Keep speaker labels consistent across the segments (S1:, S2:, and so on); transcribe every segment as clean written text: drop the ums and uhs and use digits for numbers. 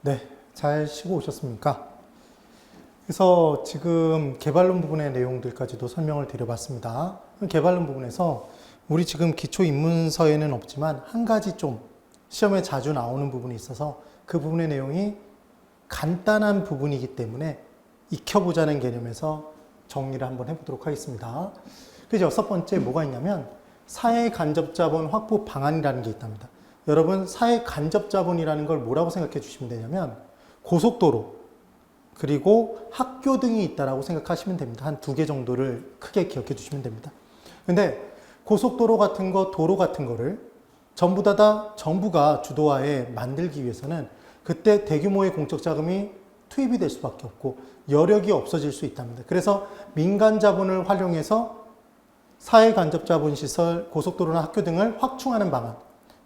S1: 네, 잘 쉬고 오셨습니까? 그래서 지금 개발론 부분의 내용들까지도 설명을 드려봤습니다. 개발론 부분에서 우리 지금 기초 입문서에는 없지만 한 가지 좀 시험에 자주 나오는 부분이 있어서 그 부분의 내용이 간단한 부분이기 때문에 익혀보자는 개념에서 정리를 한번 해보도록 하겠습니다. 그래서 여섯 번째 뭐가 있냐면 사회 간접자본 확보 방안이라는 게 있답니다. 여러분 사회 간접자본이라는 걸 뭐라고 생각해 주시면 되냐면 고속도로 그리고 학교 등이 있다라고 생각하시면 됩니다. 한 두 개 정도를 크게 기억해 주시면 됩니다. 근데 고속도로 같은 거, 도로 같은 거를 전부 다 정부가 주도하에 만들기 위해서는 그때 대규모의 공적 자금이 투입이 될 수밖에 없고 여력이 없어질 수 있답니다. 그래서 민간 자본을 활용해서 사회 간접 자본 시설, 고속도로나 학교 등을 확충하는 방안.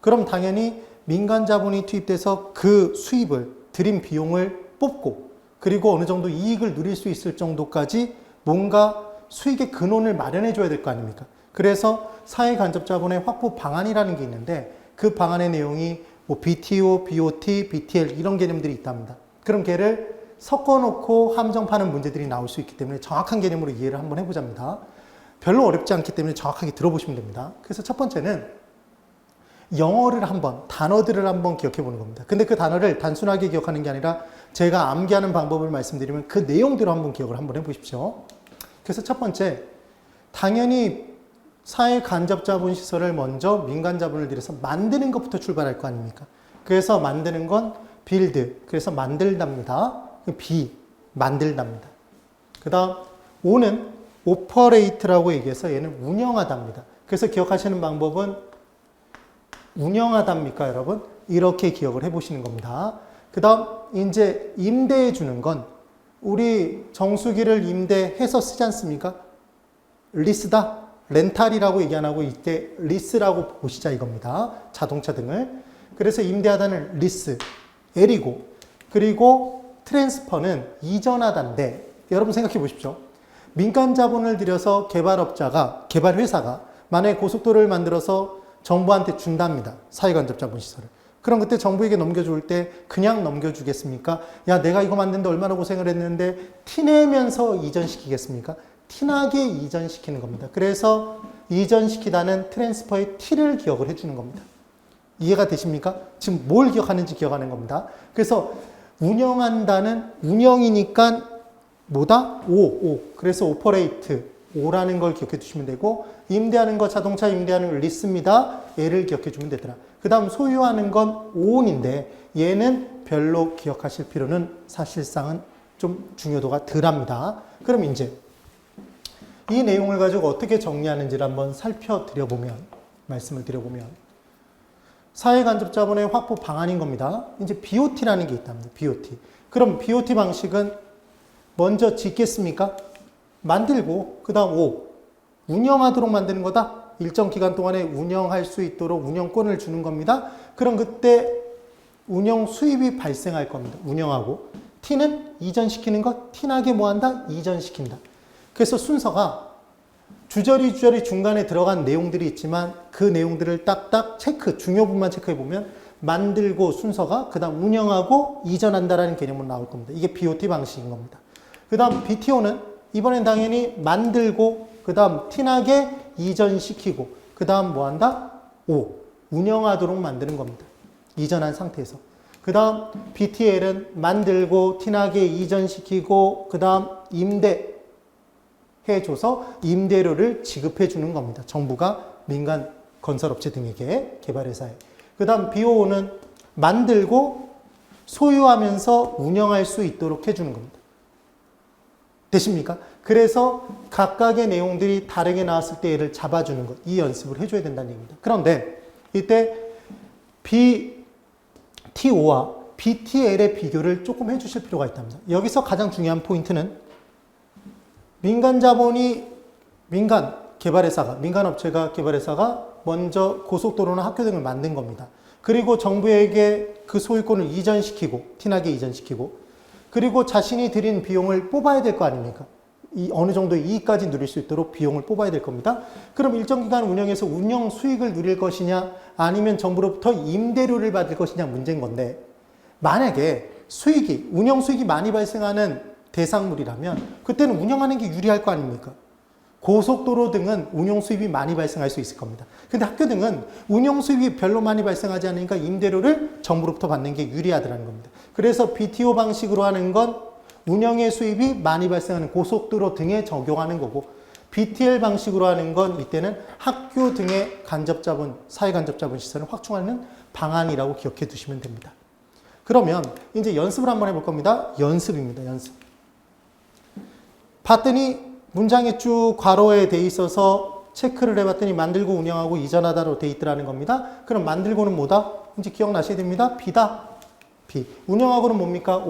S1: 그럼 당연히 민간 자본이 투입돼서 그 수입을 들인 비용을 뽑고 그리고 어느 정도 이익을 누릴 수 있을 정도까지 뭔가 수익의 근원을 마련해 줘야 될 거 아닙니까? 그래서 사회 간접 자본의 확보 방안이라는 게 있는데 그 방안의 내용이 뭐 BTO, BOT, BTL 이런 개념들이 있답니다. 그럼 걔를 섞어놓고 함정파는 문제들이 나올 수 있기 때문에 정확한 개념으로 이해를 한번 해보자입니다. 별로 어렵지 않기 때문에 정확하게 들어보시면 됩니다. 그래서 첫 번째는 영어를 한번, 단어들을 한번 기억해 보는 겁니다. 근데 그 단어를 단순하게 기억하는 게 아니라 제가 암기하는 방법을 말씀드리면 그 내용대로 한번 기억을 한번 해보십시오. 그래서 첫 번째, 당연히 사회 간접 자본 시설을 먼저 민간 자본을 들여서 만드는 것부터 출발할 거 아닙니까? 그래서 만드는 건 build, 그래서 만들답니다. B, 만들답니다. 그 다음 O는 operate라고 얘기해서 얘는 운영하답니다. 그래서 기억하시는 방법은 운영하답니까, 여러분? 이렇게 기억을 해보시는 겁니다. 그 다음 이제 임대해 주는 건 우리 정수기를 임대해서 쓰지 않습니까? 리스다, 렌탈이라고 얘기 안 하고 이때 리스라고 보시자 이겁니다. 자동차 등을. 그래서 임대하다는 리스, L이고 그리고 트랜스퍼는 이전하다인데 여러분 생각해 보십시오. 민간 자본을 들여서 개발업자가, 개발회사가 만약에 고속도로를 만들어서 정부한테 준답니다. 사회간접 자본 시설을. 그럼 그때 정부에게 넘겨줄 때 그냥 넘겨주겠습니까? 야, 내가 이거 만드는데 얼마나 고생을 했는데 티내면서 이전시키겠습니까? 티나게 이전시키는 겁니다. 그래서 이전시키다는 트랜스퍼의 T를 기억을 해주는 겁니다. 이해가 되십니까? 지금 뭘 기억하는지 기억하는 겁니다. 그래서 운영한다는 운영이니까 뭐다? O. 그래서 오퍼레이트. O라는 걸 기억해 주시면 되고 임대하는 거 자동차 임대하는 걸 리스입니다. 얘를 기억해 주면 되더라. 그 다음 소유하는 건 오온인데 얘는 별로 기억하실 필요는 사실상은 좀 중요도가 덜합니다. 그럼 이제 이 내용을 가지고 어떻게 정리하는지를 한번 살펴드려보면 말씀을 드려보면 사회 간접 자본의 확보 방안인 겁니다. 이제 BOT라는 게 있답니다. BOT. 그럼 BOT 방식은 먼저 짓겠습니까? 만들고 그 다음 O 운영하도록 만드는 거다. 일정 기간 동안에 운영할 수 있도록 운영권을 주는 겁니다. 그럼 그때 운영 수입이 발생할 겁니다. 운영하고 T는 이전시키는 것. 티나게 뭐한다? 이전시킨다. 그래서 순서가 주저리 중간에 들어간 내용들이 있지만 그 내용들을 딱딱 체크, 중요 부분만 체크해보면 만들고 순서가 그 다음 운영하고 이전한다라는 개념으로 나올 겁니다. 이게 BOT 방식인 겁니다. 그 다음 BTO는 이번엔 당연히 만들고 그 다음 티나게 이전시키고 그 다음 뭐한다? O 운영하도록 만드는 겁니다. 이전한 상태에서. 그 다음 BTL은 만들고 티나게 이전시키고 그 다음 임대 해줘서 임대료를 지급해 주는 겁니다. 정부가 민간 건설업체 등에게 개발회사에. 그 다음 BO는 만들고 소유하면서 운영할 수 있도록 해주는 겁니다. 되십니까? 그래서 각각의 내용들이 다르게 나왔을 때 얘를 잡아주는 것, 이 연습을 해줘야 된다는 얘기입니다. 그런데 이때 BTO와 BTL의 비교를 조금 해주실 필요가 있답니다. 여기서 가장 중요한 포인트는 민간 자본이 민간 개발회사가, 민간 업체가 개발회사가 먼저 고속도로나 학교 등을 만든 겁니다. 그리고 정부에게 그 소유권을 이전시키고, 티나게 이전시키고, 그리고 자신이 들인 비용을 뽑아야 될 거 아닙니까? 어느 정도의 이익까지 누릴 수 있도록 비용을 뽑아야 될 겁니다. 그럼 일정 기간 운영해서 운영 수익을 누릴 것이냐, 아니면 정부로부터 임대료를 받을 것이냐 문제인 건데, 만약에 수익이, 운영 수익이 많이 발생하는 대상물이라면 그때는 운영하는 게 유리할 거 아닙니까? 고속도로 등은 운용 수입이 많이 발생할 수 있을 겁니다. 근데 학교 등은 운용 수입이 별로 많이 발생하지 않으니까 임대료를 정부로부터 받는 게 유리하다는 겁니다. 그래서 BTO 방식으로 하는 건 운영의 수입이 많이 발생하는 고속도로 등에 적용하는 거고, BTL 방식으로 하는 건 이때는 학교 등의 간접자본, 사회간접자본 시설을 확충하는 방안이라고 기억해 두시면 됩니다. 그러면 이제 연습을 한번 해볼 겁니다. 연습입니다. 연습. 봤더니 문장에 쭉 괄호에 돼 있어서 체크를 해봤더니 만들고 운영하고 이전하다로 돼 있더라는 겁니다. 그럼 만들고는 뭐다? 이제 기억나셔야 됩니다. B다. B. 운영하고는 뭡니까?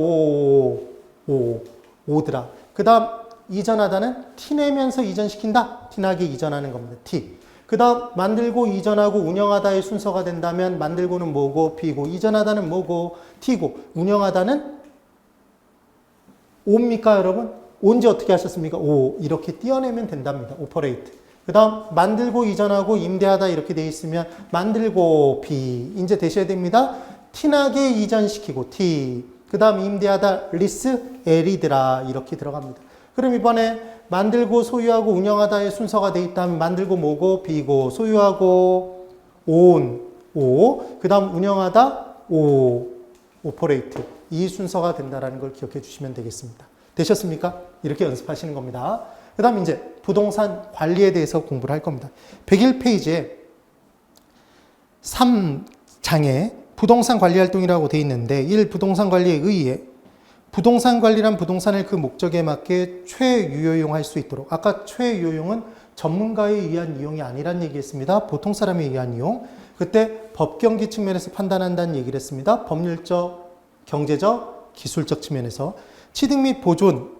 S1: O더라. 그 다음 이전하다는 티 내면서 이전시킨다. 티나게 이전하는 겁니다. T. 그 다음 만들고 이전하고 운영하다의 순서가 된다면 만들고는 뭐고 B고 이전하다는 뭐고 T고 운영하다는 O입니까 여러분? 언제 어떻게 하셨습니까? O 이렇게 띄어내면 된답니다. 오퍼레이트. 그 다음 만들고 이전하고 임대하다 이렇게 돼 있으면 만들고 B 이제 되셔야 됩니다. 티나게 이전시키고 T. 그 다음 임대하다 리스 L이더라 이렇게 들어갑니다. 그럼 이번에 만들고 소유하고 운영하다의 순서가 돼 있다면 만들고 뭐고 B고 소유하고 own O. 그 다음 운영하다 O 오퍼레이트 이 순서가 된다라는 걸 기억해 주시면 되겠습니다. 되셨습니까? 이렇게 연습하시는 겁니다. 그 다음 이제 부동산 관리에 대해서 공부를 할 겁니다. 101페이지에 3장에 부동산 관리 활동이라고 되어 있는데 1. 부동산 관리에 의해 부동산 관리란 부동산을 그 목적에 맞게 최유효용할 수 있도록 아까 최유효용은 전문가에 의한 이용이 아니란 얘기했습니다. 보통 사람에 의한 이용. 그때 법경기 측면에서 판단한다는 얘기를 했습니다. 법률적, 경제적, 기술적 측면에서 취득 및 보존,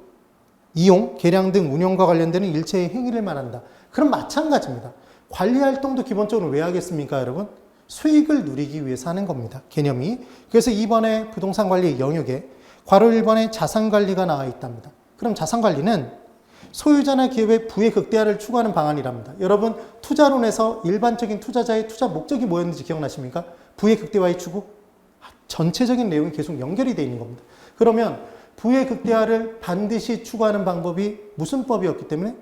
S1: 이용, 개량 등 운영과 관련되는 일체의 행위를 말한다. 그럼 마찬가지입니다. 관리활동도 기본적으로 왜 하겠습니까, 여러분? 수익을 누리기 위해서 하는 겁니다. 개념이. 그래서 2번에 부동산 관리 영역에 괄호 1번에 자산관리가 나와 있답니다. 그럼 자산관리는 소유자나 기업의 부의 극대화를 추구하는 방안이랍니다. 여러분, 투자론에서 일반적인 투자자의 투자 목적이 뭐였는지 기억나십니까? 부의 극대화의 추구? 전체적인 내용이 계속 연결이 되어 있는 겁니다. 그러면 부의 극대화를 반드시 추구하는 방법이 무슨 법이었기 때문에?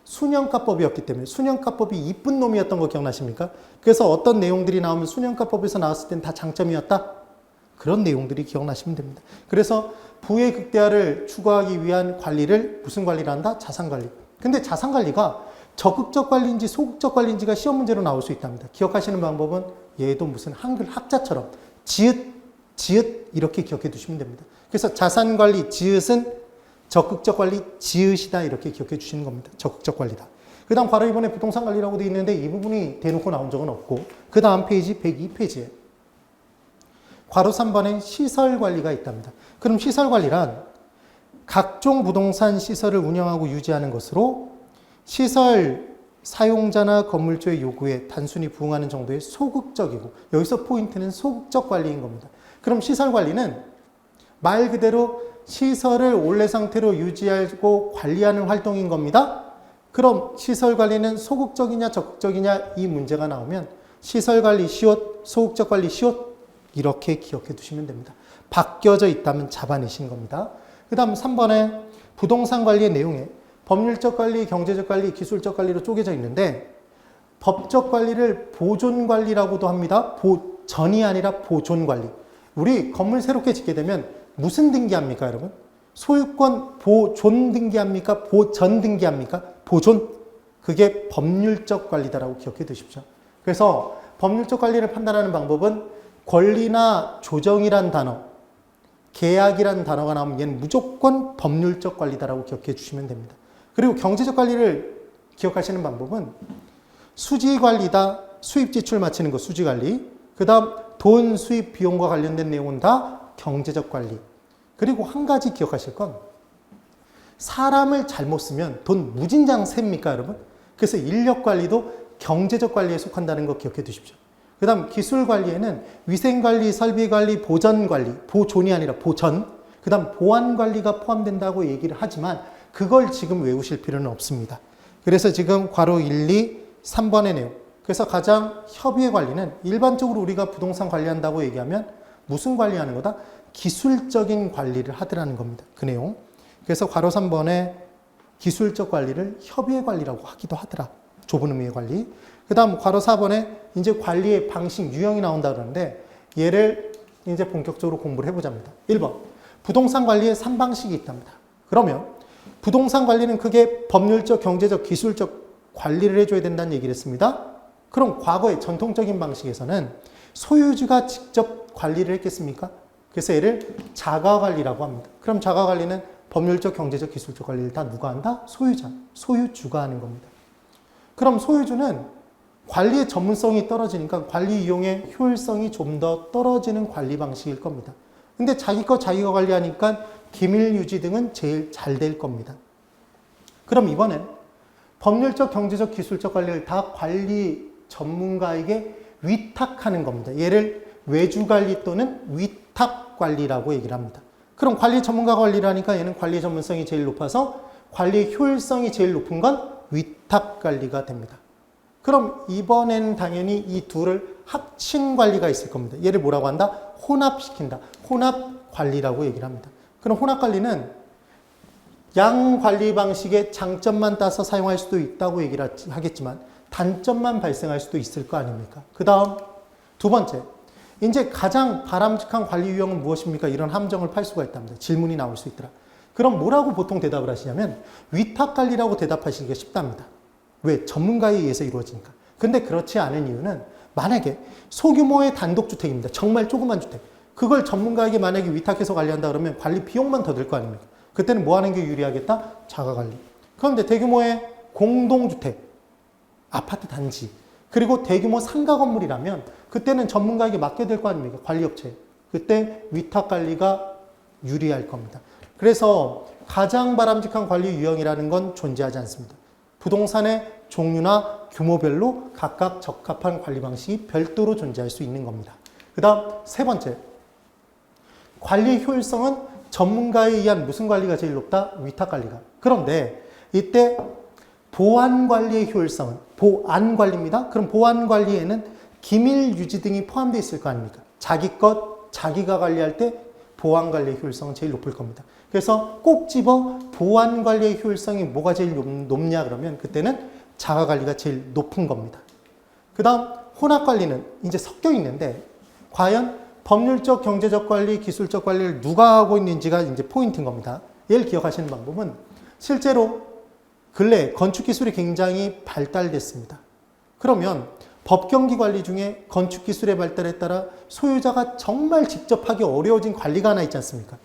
S1: 순영가법이었기 때문에 순영가법이 이쁜 놈이었던 거 기억나십니까? 그래서 어떤 내용들이 나오면 순영가법에서 나왔을 땐 다 장점이었다? 그런 내용들이 기억나시면 됩니다. 그래서 부의 극대화를 추구하기 위한 관리를 무슨 관리를 한다? 자산관리. 근데 자산관리가 적극적 관리인지 소극적 관리인지가 시험 문제로 나올 수 있답니다. 기억하시는 방법은 얘도 무슨 한글 학자처럼 지읒 이렇게 기억해 두시면 됩니다. 그래서 자산관리 지읒은 적극적 관리 지읒이다 이렇게 기억해 주시는 겁니다. 적극적 관리다. 그 다음 괄호 2번에 부동산 관리라고 되어 있는데 이 부분이 대놓고 나온 적은 없고 그 다음 페이지 102페이지에 괄호 3번에 시설 관리가 있답니다. 그럼 시설 관리란 각종 부동산 시설을 운영하고 유지하는 것으로 시설 사용자나 건물주의 요구에 단순히 부응하는 정도의 소극적이고 여기서 포인트는 소극적 관리인 겁니다. 그럼 시설 관리는 말 그대로 시설을 원래 상태로 유지하고 관리하는 활동인 겁니다. 그럼 시설 관리는 소극적이냐 적극적이냐 이 문제가 나오면 시설 관리 시옷, 소극적 관리 시옷 이렇게 기억해 두시면 됩니다. 바뀌어져 있다면 잡아내신 겁니다. 그 다음 3번에 부동산 관리의 내용에 법률적 관리, 경제적 관리, 기술적 관리로 쪼개져 있는데 법적 관리를 보존 관리라고도 합니다. 보전이 아니라 보존 관리. 우리 건물 새롭게 짓게 되면 무슨 등기합니까, 여러분? 소유권 보존 등기합니까? 보전 등기합니까? 보존? 그게 법률적 관리다라고 기억해 두십시오. 그래서 법률적 관리를 판단하는 방법은 권리나 조정이란 단어, 계약이란 단어가 나오면 얘는 무조건 법률적 관리다라고 기억해 주시면 됩니다. 그리고 경제적 관리를 기억하시는 방법은 수지 관리다, 수입 지출 맞추는 거 수지 관리. 그 다음 돈 수입 비용과 관련된 내용은 다 경제적 관리. 그리고 한 가지 기억하실 건 사람을 잘못 쓰면 돈 무진장 셉니까, 여러분? 그래서 인력 관리도 경제적 관리에 속한다는 거 기억해 두십시오. 그 다음 기술 관리에는 위생 관리, 설비 관리, 보전 관리, 보존이 아니라 보전, 그 다음 보안 관리가 포함된다고 얘기를 하지만 그걸 지금 외우실 필요는 없습니다. 그래서 지금 괄호 1, 2, 3번의 내용. 그래서 가장 협의의 관리는 일반적으로 우리가 부동산 관리한다고 얘기하면 무슨 관리하는 거다? 기술적인 관리를 하더라는 겁니다. 그 내용. 그래서 괄호 3번에 기술적 관리를 협의의 관리라고 하기도 하더라. 좁은 의미의 관리. 그 다음 괄호 4번에 이제 관리의 방식, 유형이 나온다 그러는데 얘를 이제 본격적으로 공부를 해보자입니다. 1번. 부동산 관리의 3방식이 있답니다. 그러면 부동산 관리는 크게 법률적, 경제적, 기술적 관리를 해줘야 된다는 얘기를 했습니다. 그럼 과거의 전통적인 방식에서는 소유주가 직접 관리를 했겠습니까? 그래서 얘를 자가관리라고 합니다. 그럼 자가관리는 법률적, 경제적, 기술적 관리를 다 누가 한다? 소유주가 하는 겁니다. 그럼 소유주는 관리의 전문성이 떨어지니까 관리 이용의 효율성이 좀 더 떨어지는 관리 방식일 겁니다. 근데 자기 거 자기가 관리하니까 기밀 유지 등은 제일 잘 될 겁니다. 그럼 이번엔 법률적, 경제적, 기술적 관리를 다 관리 전문가에게 위탁하는 겁니다. 얘를 외주관리 또는 위탁관리라고 얘기를 합니다. 그럼 관리 전문가 관리를 하니까 얘는 관리 전문성이 제일 높아서 관리 효율성이 제일 높은 건 위탁관리가 됩니다. 그럼 이번엔 당연히 이 둘을 합친 관리가 있을 겁니다. 얘를 뭐라고 한다? 혼합시킨다. 혼합관리라고 얘기를 합니다. 그럼 혼합관리는 양 관리 방식의 장점만 따서 사용할 수도 있다고 얘기를 하겠지만 단점만 발생할 수도 있을 거 아닙니까? 그 다음 두 번째, 이제 가장 바람직한 관리 유형은 무엇입니까? 이런 함정을 팔 수가 있답니다. 질문이 나올 수 있더라. 그럼 뭐라고 보통 대답을 하시냐면 위탁관리라고 대답하시기가 쉽답니다. 왜? 전문가에 의해서 이루어지니까. 근데 그렇지 않은 이유는 만약에 소규모의 단독주택입니다. 정말 조그만 주택. 그걸 전문가에게 만약에 위탁해서 관리한다 그러면 관리 비용만 더 들 거 아닙니까? 그때는 뭐 하는 게 유리하겠다? 자가관리. 그런데 대규모의 공동주택, 아파트 단지, 그리고 대규모 상가 건물이라면 그때는 전문가에게 맡게 될 거 아닙니까? 관리업체. 그때 위탁관리가 유리할 겁니다. 그래서 가장 바람직한 관리 유형이라는 건 존재하지 않습니다. 부동산의 종류나 규모별로 각각 적합한 관리 방식이 별도로 존재할 수 있는 겁니다. 그 다음 세 번째, 관리 효율성은 전문가에 의한 무슨 관리가 제일 높다? 위탁관리가. 그런데 이때 보안관리의 효율성은 보안관리입니다. 그럼 보안관리에는 기밀 유지 등이 포함되어 있을 거 아닙니까? 자기 것 자기가 관리할 때 보안관리의 효율성은 제일 높을 겁니다. 그래서 꼭 집어 보안관리의 효율성이 뭐가 제일 높냐 그러면 그때는 자가관리가 제일 높은 겁니다. 그 다음 혼합관리는 이제 섞여 있는데 과연 법률적, 경제적 관리, 기술적 관리를 누가 하고 있는지가 이제 포인트인 겁니다. 얘를 기억하시는 방법은 실제로 근래 건축기술이 굉장히 발달됐습니다. 그러면 법경기 관리 중에 건축기술의 발달에 따라 소유자가 정말 직접 하기 어려워진 관리가 하나 있지 않습니까?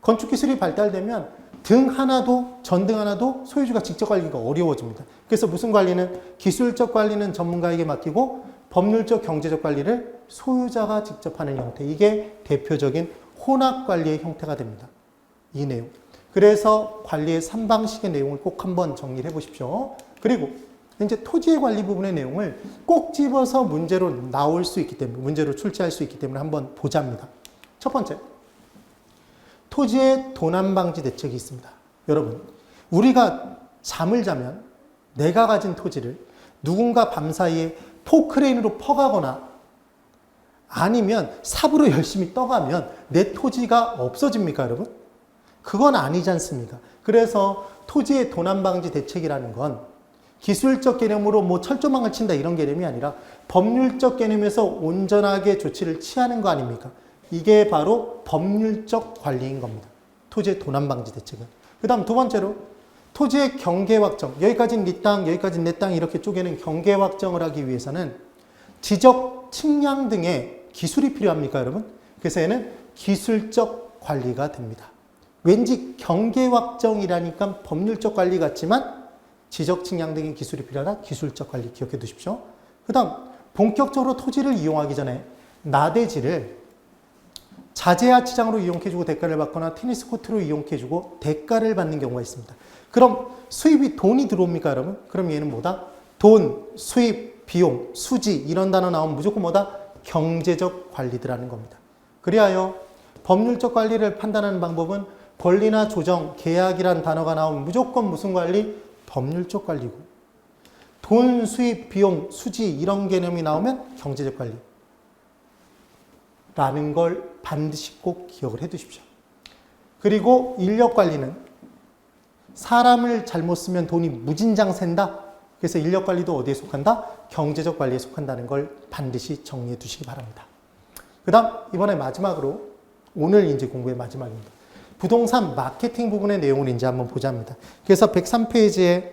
S1: 건축기술이 발달되면 전등 하나도 소유주가 직접 관리가 어려워집니다. 그래서 무슨 관리는 기술적 관리는 전문가에게 맡기고 법률적, 경제적 관리를 소유자가 직접 하는 형태. 이게 대표적인 혼합관리의 형태가 됩니다. 이 내용. 그래서 관리의 3방식의 내용을 꼭 한번 정리를 해보십시오. 그리고 이제 토지의 관리 부분의 내용을 꼭 집어서 문제로 나올 수 있기 때문에, 문제로 출제할 수 있기 때문에 한번 보자입니다. 첫 번째, 토지의 도난 방지 대책이 있습니다. 여러분, 우리가 잠을 자면 내가 가진 토지를 누군가 밤사이에 포크레인으로 퍼가거나 아니면 삽으로 열심히 떠가면 내 토지가 없어집니까, 여러분? 그건 아니지 않습니까? 그래서 토지의 도난 방지 대책이라는 건 기술적 개념으로 뭐 철조망을 친다 이런 개념이 아니라 법률적 개념에서 온전하게 조치를 취하는 거 아닙니까? 이게 바로 법률적 관리인 겁니다. 토지의 도난 방지 대책은. 그 다음 두 번째로 토지의 경계 확정. 여기까지는 네 땅, 여기까지는 내 땅 이렇게 쪼개는 경계 확정을 하기 위해서는 지적, 측량 등의 기술이 필요합니까, 여러분? 그래서 얘는 기술적 관리가 됩니다. 왠지 경계 확정이라니까 법률적 관리 같지만 지적, 측량 등의 기술이 필요하다. 기술적 관리 기억해 두십시오. 그 다음 본격적으로 토지를 이용하기 전에 나대지를 자재하치장으로 이용해주고 대가를 받거나 테니스 코트로 이용해주고 대가를 받는 경우가 있습니다. 그럼 수입이 돈이 들어옵니까, 여러분? 그럼 얘는 뭐다? 돈, 수입, 비용, 수지 이런 단어 나오면 무조건 뭐다? 경제적 관리들하는 겁니다. 그리하여 법률적 관리를 판단하는 방법은 권리나 조정, 계약이란 단어가 나오면 무조건 무슨 관리? 법률적 관리고 돈, 수입, 비용, 수지 이런 개념이 나오면 경제적 관리 라는 걸 반드시 꼭 기억을 해 두십시오. 그리고 인력 관리는 사람을 잘못 쓰면 돈이 무진장 샌다. 그래서 인력 관리도 어디에 속한다? 경제적 관리에 속한다는 걸 반드시 정리해 두시기 바랍니다. 그 다음 이번에 마지막으로 오늘 이제 공부의 마지막입니다. 부동산 마케팅 부분의 내용을 이제 한번 보자 합니다. 그래서 103페이지에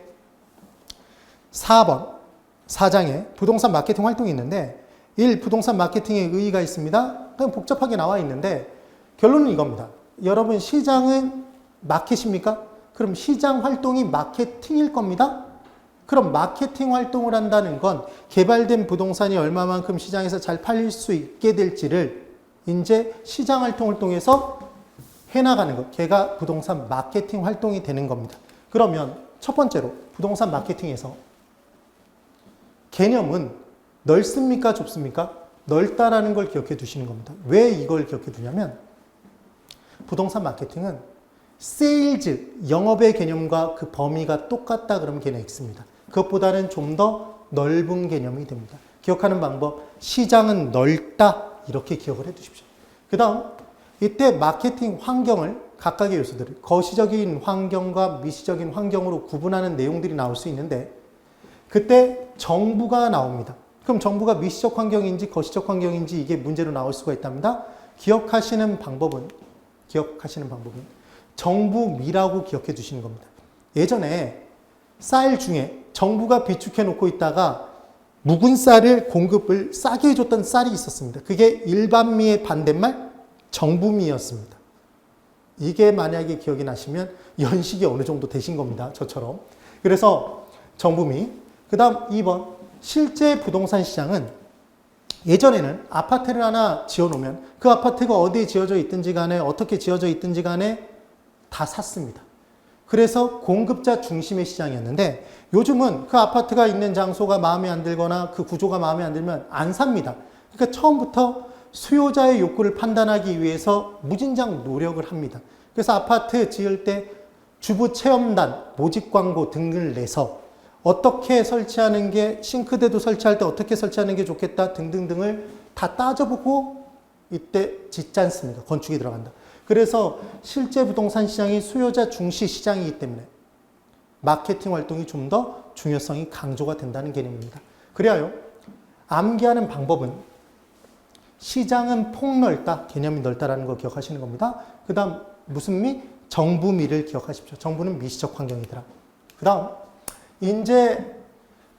S1: 4번 4장에 부동산 마케팅 활동이 있는데 1. 부동산 마케팅의 의의가 있습니다. 그냥 복잡하게 나와 있는데 결론은 이겁니다. 여러분 시장은 마켓입니까? 그럼 시장 활동이 마케팅일 겁니다. 그럼 마케팅 활동을 한다는 건 개발된 부동산이 얼마만큼 시장에서 잘 팔릴 수 있게 될지를 이제 시장 활동을 통해서 해나가는 것. 걔가 부동산 마케팅 활동이 되는 겁니다. 그러면 첫 번째로 부동산 마케팅에서 개념은 넓습니까? 좁습니까? 넓다라는 걸 기억해 두시는 겁니다. 왜 이걸 기억해 두냐면 부동산 마케팅은 세일즈, 영업의 개념과 그 범위가 똑같다 그러면 걔는 X입니다. 그것보다는 좀 더 넓은 개념이 됩니다. 기억하는 방법, 시장은 넓다 이렇게 기억을 해 두십시오. 그 다음 이때 마케팅 환경을 각각의 요소들을 거시적인 환경과 미시적인 환경으로 구분하는 내용들이 나올 수 있는데 그때 정부가 나옵니다. 그럼 정부가 미시적 환경인지 거시적 환경인지 이게 문제로 나올 수가 있답니다. 기억하시는 방법은 정부미라고 기억해 두시는 겁니다. 예전에 쌀 중에 정부가 비축해 놓고 있다가 묵은 쌀을 공급을 싸게 해줬던 쌀이 있었습니다. 그게 일반미의 반대말 정부미였습니다. 이게 만약에 기억이 나시면 연식이 어느 정도 되신 겁니다. 저처럼. 그래서 정부미. 그 다음 2번. 실제 부동산 시장은 예전에는 아파트를 하나 지어놓으면 그 아파트가 어디에 지어져 있든지 간에 어떻게 지어져 있든지 간에 다 샀습니다. 그래서 공급자 중심의 시장이었는데 요즘은 그 아파트가 있는 장소가 마음에 안 들거나 그 구조가 마음에 안 들면 안 삽니다. 그러니까 처음부터 수요자의 욕구를 판단하기 위해서 무진장 노력을 합니다. 그래서 아파트 지을 때 주부 체험단, 모집 광고 등을 내서 어떻게 설치하는 게 싱크대도 설치할 때 어떻게 설치하는 게 좋겠다 등등등을 다 따져보고 이때 짓지 않습니까? 건축이 들어간다. 그래서 실제 부동산 시장이 수요자 중시 시장이기 때문에 마케팅 활동이 좀 더 중요성이 강조가 된다는 개념입니다. 그래요. 암기하는 방법은 시장은 폭넓다, 개념이 넓다라는 거 기억하시는 겁니다. 그 다음 무슨 미? 정부미를 기억하십시오. 정부는 미시적 환경이더라. 그 다음 이제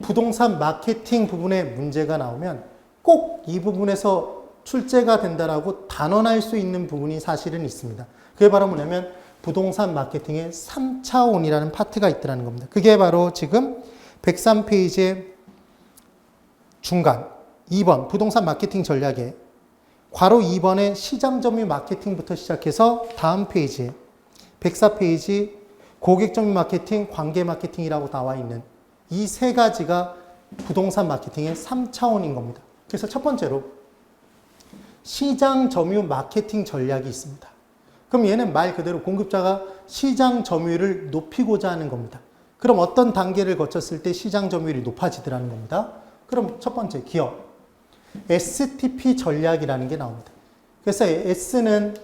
S1: 부동산 마케팅 부분에 문제가 나오면 꼭 이 부분에서 출제가 된다라고 단언할 수 있는 부분이 사실은 있습니다. 그게 바로 뭐냐면 부동산 마케팅의 3차원이라는 파트가 있다는 겁니다. 그게 바로 지금 103페이지의 중간 2번 부동산 마케팅 전략에 괄호 2번의 시장 점유 마케팅부터 시작해서 다음 페이지에 104페이지 고객 점유 마케팅, 관계 마케팅이라고 나와 있는 이 세 가지가 부동산 마케팅의 3차원인 겁니다. 그래서 첫 번째로 시장 점유 마케팅 전략이 있습니다. 그럼 얘는 말 그대로 공급자가 시장 점유율을 높이고자 하는 겁니다. 그럼 어떤 단계를 거쳤을 때 시장 점유율이 높아지더라는 겁니다. 그럼 첫 번째 기업 STP 전략이라는 게 나옵니다. 그래서 S는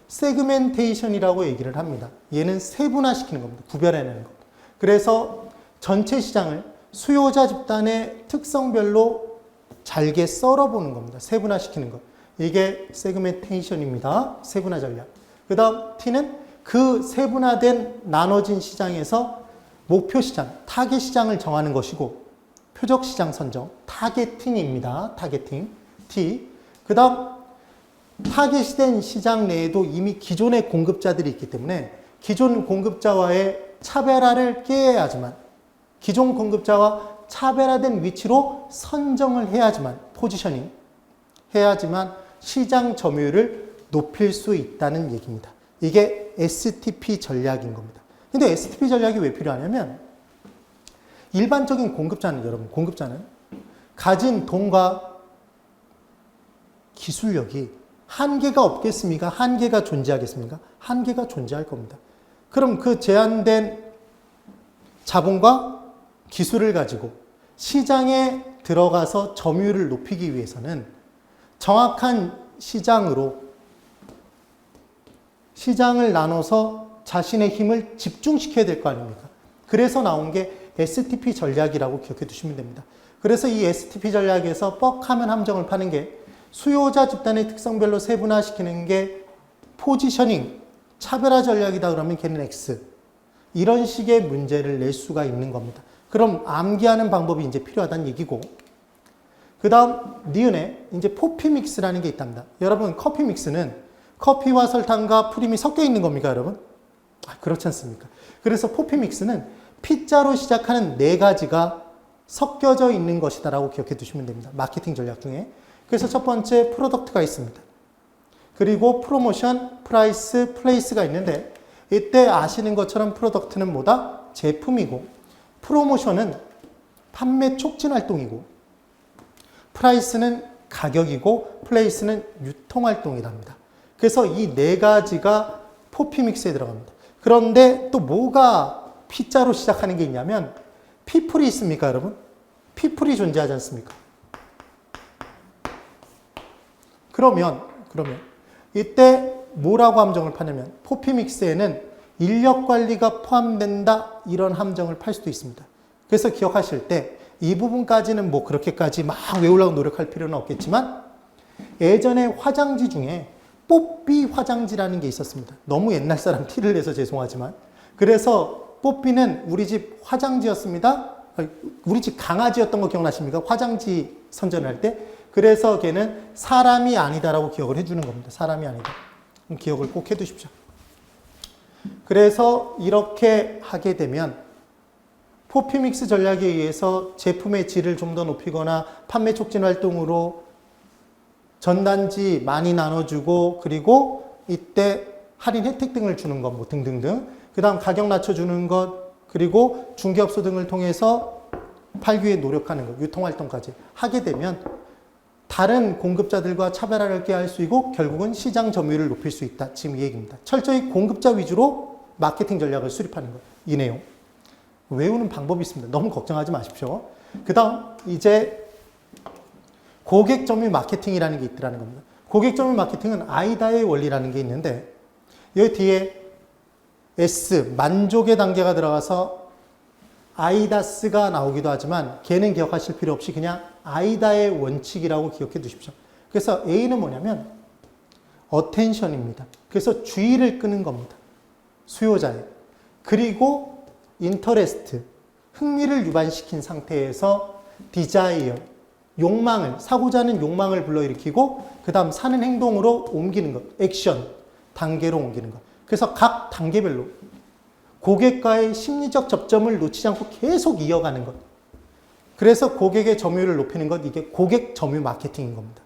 S1: 세그멘테이션이라고 얘기를 합니다. 얘는 세분화시키는 겁니다. 구별해내는 겁니다. 그래서 전체 시장을 수요자 집단의 특성별로 잘게 썰어보는 겁니다. 세분화시키는 것. 이게 세그멘테이션입니다. 세분화 전략. 그 다음 T는 그 세분화된 나눠진 시장에서 목표 시장, 타겟 시장을 정하는 것이고 표적 시장 선정, 타겟팅입니다. 타겟팅. T. 그 다음 타겟이 된 시장 내에도 이미 기존의 공급자들이 있기 때문에 기존 공급자와의 차별화를 깨야지만 기존 공급자와 차별화된 위치로 선정을 해야지만 포지셔닝 해야지만 시장 점유율을 높일 수 있다는 얘기입니다. 이게 STP 전략인 겁니다. 근데 STP 전략이 왜 필요하냐면 일반적인 공급자는 여러분 공급자는 가진 돈과 기술력이 한계가 없겠습니까? 한계가 존재하겠습니까? 한계가 존재할 겁니다. 그럼 그 제한된 자본과 기술을 가지고 시장에 들어가서 점유율을 높이기 위해서는 정확한 시장을 나눠서 자신의 힘을 집중시켜야 될 거 아닙니까? 그래서 나온 게 STP 전략이라고 기억해 두시면 됩니다. 그래서 이 STP 전략에서 뻑하면 함정을 파는 게 수요자 집단의 특성별로 세분화시키는 게 포지셔닝, 차별화 전략이다 그러면 걔는 X. 이런 식의 문제를 낼 수가 있는 겁니다. 그럼 암기하는 방법이 이제 필요하다는 얘기고, 그 다음 니은에 이제 포피 믹스라는 게 있답니다. 여러분, 커피 믹스는 커피와 설탕과 프림이 섞여 있는 겁니까, 여러분? 그렇지 않습니까? 그래서 포피 믹스는 P자로 시작하는 4가지가 섞여져 있는 것이다라고 기억해 두시면 됩니다. 마케팅 전략 중에. 그래서 첫 번째 프로덕트가 있습니다. 그리고 프로모션, 프라이스, 플레이스가 있는데, 이때 아시는 것처럼 프로덕트는 뭐다? 제품이고, 프로모션은 판매 촉진 활동이고, 프라이스는 가격이고, 플레이스는 유통 활동이랍니다. 그래서 이 4가지가 포피 믹스에 들어갑니다. 그런데 또 뭐가 P자로 시작하는 게 있냐면, 피플이 있습니까, 여러분? 피플이 존재하지 않습니까? 그러면 이때 뭐라고 함정을 파냐면 포피 믹스에는 인력 관리가 포함된다 이런 함정을 팔 수도 있습니다. 그래서 기억하실 때 이 부분까지는 뭐 그렇게까지 막 외우려고 노력할 필요는 없겠지만 예전에 화장지 중에 뽀삐 화장지라는 게 있었습니다. 너무 옛날 사람 티를 내서 죄송하지만 그래서 뽀삐는 우리 집 화장지였습니다. 우리 집 강아지였던 거 기억나십니까? 화장지 선전할 때. 그래서 걔는 사람이 아니다라고 기억을 해주는 겁니다. 사람이 아니다. 기억을 꼭 해두십시오. 그래서 이렇게 하게 되면 포피믹스 전략에 의해서 제품의 질을 좀 더 높이거나 판매 촉진 활동으로 전단지 많이 나눠주고 그리고 이때 할인 혜택 등을 주는 것 뭐 등등등 그 다음 가격 낮춰주는 것 그리고 중개업소 등을 통해서 팔기 위해 노력하는 것 유통활동까지 하게 되면 다른 공급자들과 차별화를 꾀할 수 있고 결국은 시장 점유율을 높일 수 있다. 지금 이 얘기입니다. 철저히 공급자 위주로 마케팅 전략을 수립하는 것. 이 내용. 외우는 방법이 있습니다. 너무 걱정하지 마십시오. 그 다음 이제 고객 점유 마케팅이라는 게 있더라는 겁니다. 고객 점유 마케팅은 아이다의 원리라는 게 있는데 여기 뒤에 S, 만족의 단계가 들어가서 아이다스가 나오기도 하지만 걔는 기억하실 필요 없이 그냥 아이다의 원칙이라고 기억해 두십시오. 그래서 A는 뭐냐면 어텐션입니다. 그래서 주의를 끄는 겁니다. 수요자의. 그리고 인터레스트, 흥미를 유발시킨 상태에서 디자이어, 욕망을, 사고자 하는 욕망을 불러일으키고 그 다음 사는 행동으로 옮기는 것, 액션, 단계로 옮기는 것. 그래서 각 단계별로 고객과의 심리적 접점을 놓치지 않고 계속 이어가는 것. 그래서 고객의 점유율을 높이는 것, 이게 고객 점유 마케팅인 겁니다.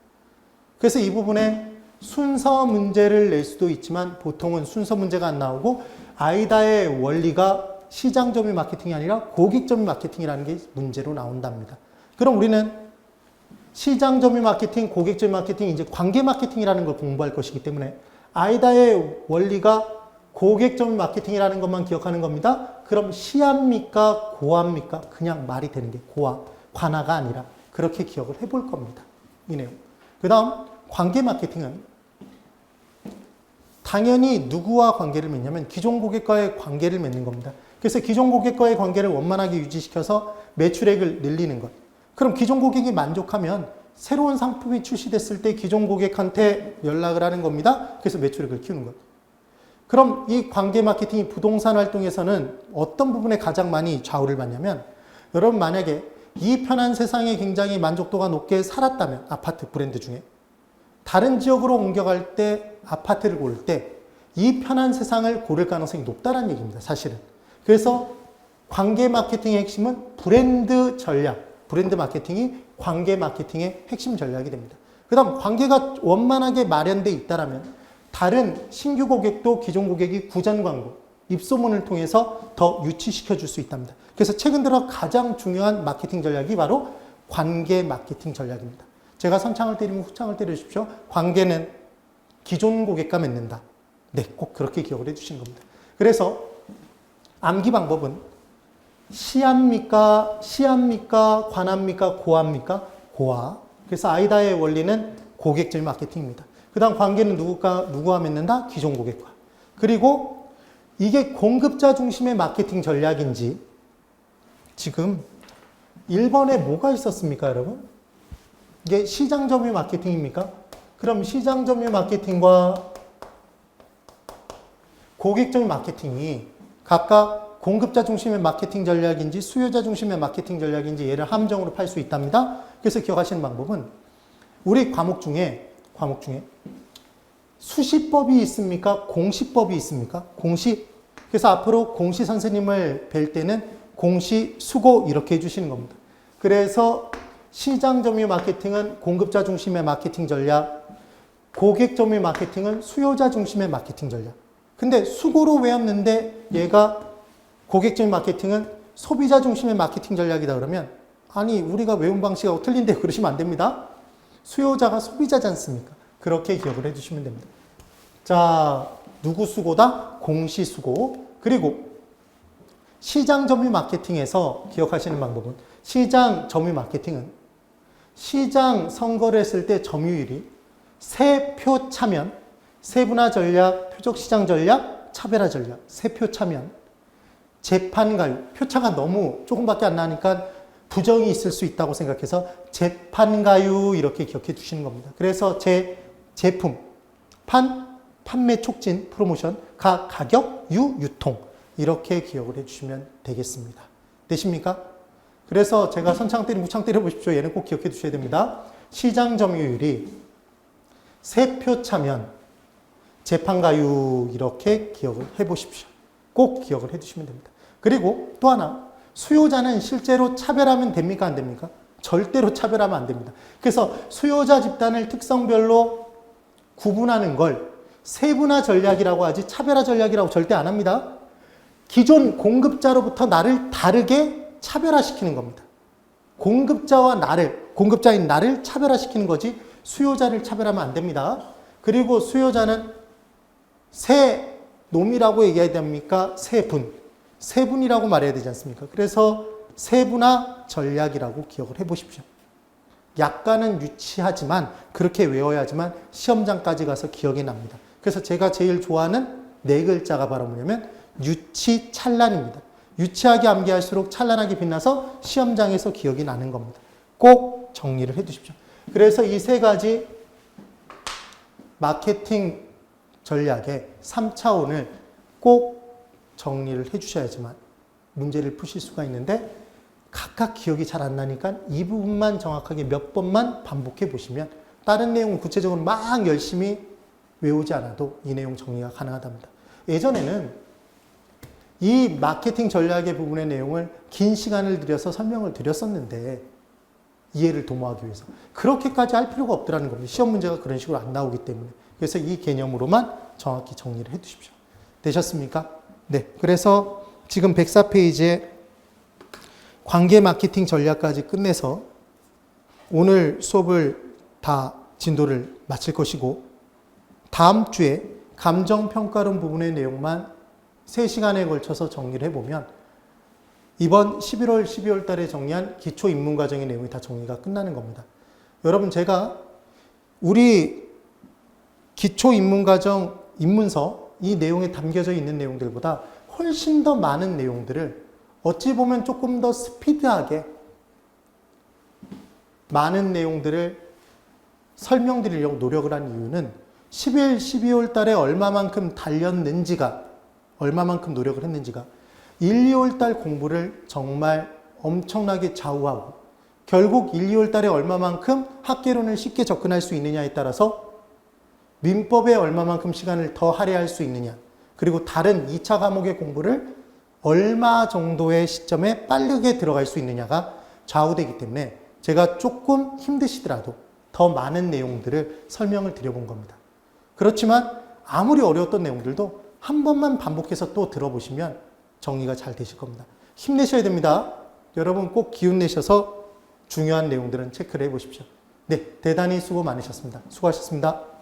S1: 그래서 이 부분에 순서 문제를 낼 수도 있지만 보통은 순서 문제가 안 나오고 아이다의 원리가 시장 점유 마케팅이 아니라 고객 점유 마케팅이라는 게 문제로 나온답니다. 그럼 우리는 시장 점유 마케팅, 고객 점유 마케팅, 이제 관계 마케팅이라는 걸 공부할 것이기 때문에 아이다의 원리가 고객 점유 마케팅이라는 것만 기억하는 겁니다. 그럼 시합니까? 고합니까? 그냥 말이 되는 게 고합, 관화가 아니라 그렇게 기억을 해볼 겁니다. 이 내용. 그 다음 관계 마케팅은 당연히 누구와 관계를 맺냐면 기존 고객과의 관계를 맺는 겁니다. 그래서 기존 고객과의 관계를 원만하게 유지시켜서 매출액을 늘리는 것. 그럼 기존 고객이 만족하면 새로운 상품이 출시됐을 때 기존 고객한테 연락을 하는 겁니다. 그래서 매출액을 키우는 것. 그럼 이 관계 마케팅이 부동산 활동에서는 어떤 부분에 가장 많이 좌우를 받냐면 여러분 만약에 이 편한 세상에 굉장히 만족도가 높게 살았다면 아파트 브랜드 중에 다른 지역으로 옮겨갈 때 아파트를 고를 때 이 편한 세상을 고를 가능성이 높다는 얘기입니다. 사실은. 그래서 관계 마케팅의 핵심은 브랜드 전략, 브랜드 마케팅이 관계 마케팅의 핵심 전략이 됩니다. 그 다음 관계가 원만하게 마련되어 있다면 다른 신규 고객도 기존 고객이 구전 광고, 입소문을 통해서 더 유치시켜 줄 수 있답니다. 그래서 최근 들어 가장 중요한 마케팅 전략이 바로 관계 마케팅 전략입니다. 제가 선창을 때리면 후창을 때려주십시오. 관계는 기존 고객과 맺는다. 네, 꼭 그렇게 기억을 해주신 겁니다. 그래서 암기 방법은 시합니까? 관합니까? 고합니까? 고하. 그래서 아이다의 원리는 고객 점유 마케팅입니다. 그 다음 관계는 누구와 맺는다? 기존 고객과. 그리고 이게 공급자 중심의 마케팅 전략인지 지금 1번에 뭐가 있었습니까, 여러분? 이게 시장 점유 마케팅입니까? 그럼 시장 점유 마케팅과 고객 점유 마케팅이 각각 공급자 중심의 마케팅 전략인지 수요자 중심의 마케팅 전략인지 얘를 함정으로 팔 수 있답니다. 그래서 기억하시는 방법은 우리 과목 중에 수시법이 있습니까? 공시법이 있습니까? 공시. 그래서 앞으로 공시 선생님을 뵐 때는 공시, 수고 이렇게 해주시는 겁니다. 그래서 시장 점유 마케팅은 공급자 중심의 마케팅 전략, 고객 점유 마케팅은 수요자 중심의 마케팅 전략. 근데 수고로 외웠는데 얘가 고객 점유 마케팅은 소비자 중심의 마케팅 전략이다 그러면 아니 우리가 외운 방식하고 틀린데 그러시면 안 됩니다. 수요자가 소비자지 않습니까? 그렇게 기억을 해주시면 됩니다. 자, 누구 수고다? 공시 수고. 그리고 시장 점유 마케팅에서 기억하시는 방법은 시장 점유 마케팅은 시장 선거를 했을 때 점유율이 세표 차면, 세분화 전략, 표적 시장 전략, 차별화 전략, 세표 차면, 재판가율, 표차가 너무 조금밖에 안 나니까 부정이 있을 수 있다고 생각해서 재판가율 이렇게 기억해 주시는 겁니다. 그래서 제품, 판매 촉진, 프로모션, 가격, 유통 이렇게 기억을 해주시면 되겠습니다. 되십니까? 그래서 제가 선창 때리 무창 때려 보십시오. 얘는 꼭 기억해 두셔야 됩니다. 시장 점유율이 세표 차면 재판가율 이렇게 기억을 해 보십시오. 꼭 기억을 해 두시면 됩니다. 그리고 또 하나 수요자는 실제로 차별하면 됩니까? 안 됩니까? 절대로 차별하면 안 됩니다. 그래서 수요자 집단을 특성별로 구분하는 걸 세분화 전략이라고 하지 차별화 전략이라고 절대 안 합니다. 기존 공급자로부터 나를 다르게 차별화시키는 겁니다. 공급자인 나를 차별화시키는 거지 수요자를 차별하면 안 됩니다. 그리고 수요자는 세 놈이라고 얘기해야 됩니까? 세분이라고 말해야 되지 않습니까? 그래서 세분화 전략이라고 기억을 해보십시오. 약간은 유치하지만 그렇게 외워야 하지만 시험장까지 가서 기억이 납니다. 그래서 제가 제일 좋아하는 네 글자가 바로 뭐냐면 유치찬란입니다. 유치하게 암기할수록 찬란하게 빛나서 시험장에서 기억이 나는 겁니다. 꼭 정리를 해 두십시오. 그래서 이 세 가지 마케팅 전략의 3차원을 꼭 정리를 해 주셔야지만 문제를 푸실 수가 있는데 각각 기억이 잘 안 나니까 이 부분만 정확하게 몇 번만 반복해 보시면 다른 내용은 구체적으로 막 열심히 외우지 않아도 이 내용 정리가 가능하답니다. 예전에는 이 마케팅 전략의 부분의 내용을 긴 시간을 들여서 설명을 드렸었는데 이해를 도모하기 위해서 그렇게까지 할 필요가 없더라는 겁니다. 시험 문제가 그런 식으로 안 나오기 때문에. 그래서 이 개념으로만 정확히 정리를 해 두십시오. 되셨습니까? 네. 그래서 지금 104페이지에 관계 마케팅 전략까지 끝내서 오늘 수업을 다 진도를 마칠 것이고 다음 주에 감정평가론 부분의 내용만 3시간에 걸쳐서 정리를 해보면 이번 11월, 12월 달에 정리한 기초입문과정의 내용이 다 정리가 끝나는 겁니다. 여러분 제가 우리 기초입문과정 입문서 이 내용에 담겨져 있는 내용들보다 훨씬 더 많은 내용들을 어찌 보면 조금 더 스피드하게 많은 내용들을 설명드리려고 노력을 한 이유는 11, 12월 달에 얼마만큼 달렸는지가 얼마만큼 노력을 했는지가 1, 2월 달 공부를 정말 엄청나게 좌우하고 결국 1, 2월 달에 얼마만큼 학계론을 쉽게 접근할 수 있느냐에 따라서 민법에 얼마만큼 시간을 더 할애할 수 있느냐 그리고 다른 2차 과목의 공부를 얼마 정도의 시점에 빠르게 들어갈 수 있느냐가 좌우되기 때문에 제가 조금 힘드시더라도 더 많은 내용들을 설명을 드려본 겁니다. 그렇지만 아무리 어려웠던 내용들도 한 번만 반복해서 또 들어보시면 정리가 잘 되실 겁니다. 힘내셔야 됩니다. 여러분 꼭 기운 내셔서 중요한 내용들은 체크를 해보십시오. 네, 대단히 수고 많으셨습니다. 수고하셨습니다.